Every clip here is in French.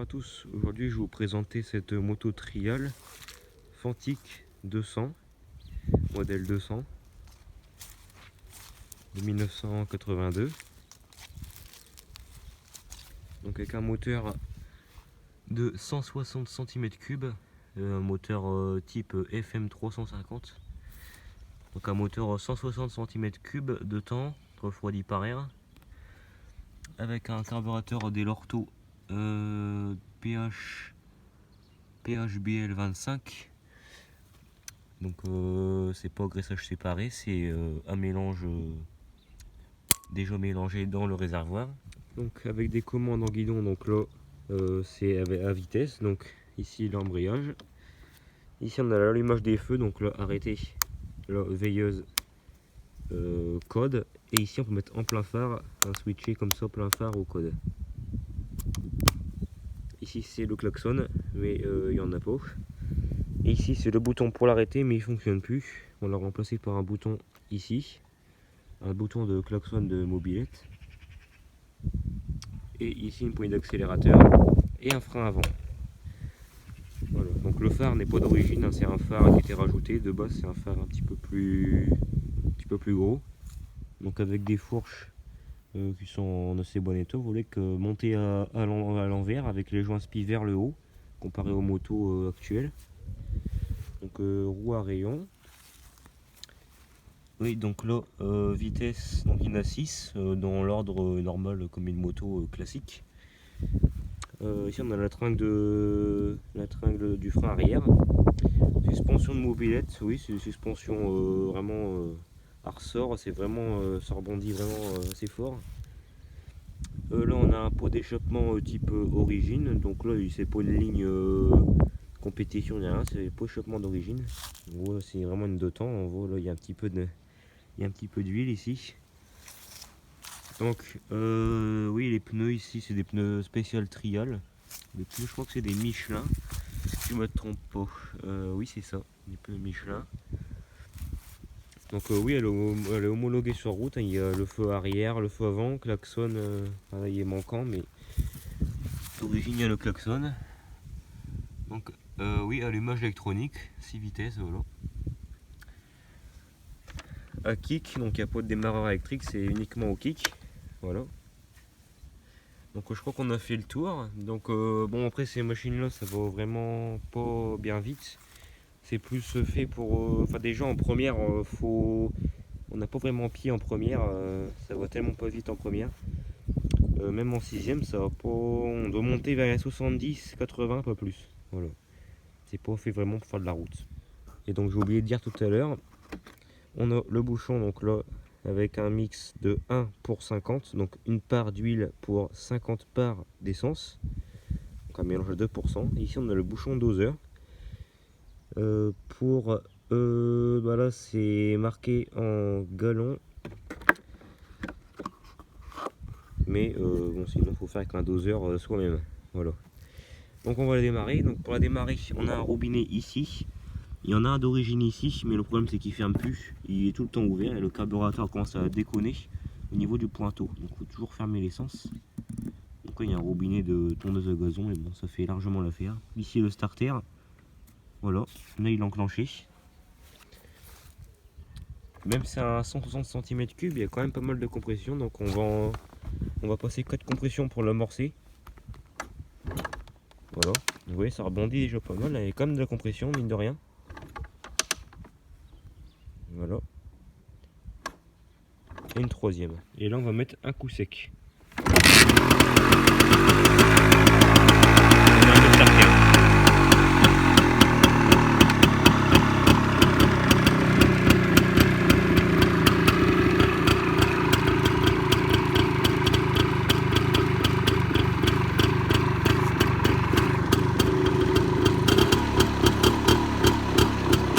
à tous, aujourd'hui je vais vous présenter cette moto trial Fantic 200, modèle 200 de 1982. Donc avec un moteur de 160 cm3, un moteur type FM 350. Donc un moteur 160 cm3 de temps, refroidi par air, avec un carburateur Dell'Orto PHBL 25. Donc c'est pas graissage séparé, c'est un mélange déjà mélangé dans le réservoir. Donc avec des commandes en guidon, donc là c'est à vitesse, donc ici l'embrayage. Ici on a l'allumage des feux, donc là arrêté, là veilleuse, code, et ici on peut mettre en plein phare, un switcher comme ça plein phare au code. Ici c'est le klaxon, mais il n'y en a pas. Et ici c'est le bouton pour l'arrêter, mais il fonctionne plus. On l'a remplacé par un bouton ici, un bouton de klaxon de mobilette. Et ici une poignée d'accélérateur et un frein avant. Voilà. Donc le phare n'est pas d'origine, hein, c'est un phare qui a été rajouté. De base c'est un phare un petit peu plus gros. Donc avec des fourches qui sont en assez bon état. Vous voulez que monter à l'envers avec les joints spi vers le haut, comparé aux motos actuelles. Donc roue à rayon. Oui, donc là vitesse, donc il y en a 6 dans l'ordre normal comme une moto classique. Ici on a la tringle du frein arrière. Suspension de mobilette, oui c'est une suspension vraiment à ressort, c'est vraiment ça rebondit vraiment assez fort. Là on a un pot d'échappement type origine, donc là c'est pas une ligne compétition, il n'y a rien, c'est pas d'échappement d'origine. C'est vraiment une deux temps, on voit là il y a un petit peu d'huile ici. Donc oui, les pneus ici c'est des pneus spécial trial. Les pneus je crois que c'est des Michelin, si je me trompe pas. Oui c'est ça, des pneus Michelin. Donc oui elle est homologuée sur route, hein. Il y a le feu arrière, le feu avant, klaxon, il est manquant mais d'origine il y a le klaxon. Donc oui, allumage électronique, 6 vitesses, voilà. À kick, donc il n'y a pas de démarreur électrique, c'est uniquement au kick. Voilà. Donc je crois qu'on a fait le tour. Donc bon, après ces machines là ça va vraiment pas bien vite. C'est plus fait pour enfin déjà en première on n'a pas vraiment pied en première, ça va tellement pas vite en première. Même en sixième ça va pas, on doit monter vers les 70 80 pas plus. Voilà, c'est pas fait vraiment pour faire de la route. Et donc j'ai oublié de dire tout à l'heure, on a le bouchon donc là avec un mix de 1 pour 50, donc une part d'huile pour 50 parts d'essence, donc un mélange de 2%. Et ici on a le bouchon doseur pour là c'est marqué en gallons, mais bon sinon il faut faire avec un doseur soi-même. Voilà, donc on va la démarrer. Donc pour la démarrer on a un robinet ici. Il y en a un d'origine ici, mais le problème c'est qu'il ferme plus, il est tout le temps ouvert et le carburateur commence à déconner au niveau du pointeau. Donc il faut toujours fermer l'essence. Donc là il y a un robinet de tondeuse à gazon, mais bon ça fait largement l'affaire. Ici le starter, voilà, là il est enclenché. Même si c'est un 160 cm3, il y a quand même pas mal de compression, donc on va passer 4 compressions pour l'amorcer. Voilà, vous voyez ça rebondit déjà pas mal, il y a quand même de la compression mine de rien. Voilà. Et une troisième. Et là on va mettre un coup sec.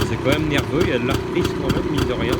C'est quand même nerveux, il y a de la reprise quand même, mine de rien.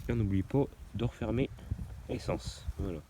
Et on n'oublie pas de refermer l'essence. Voilà.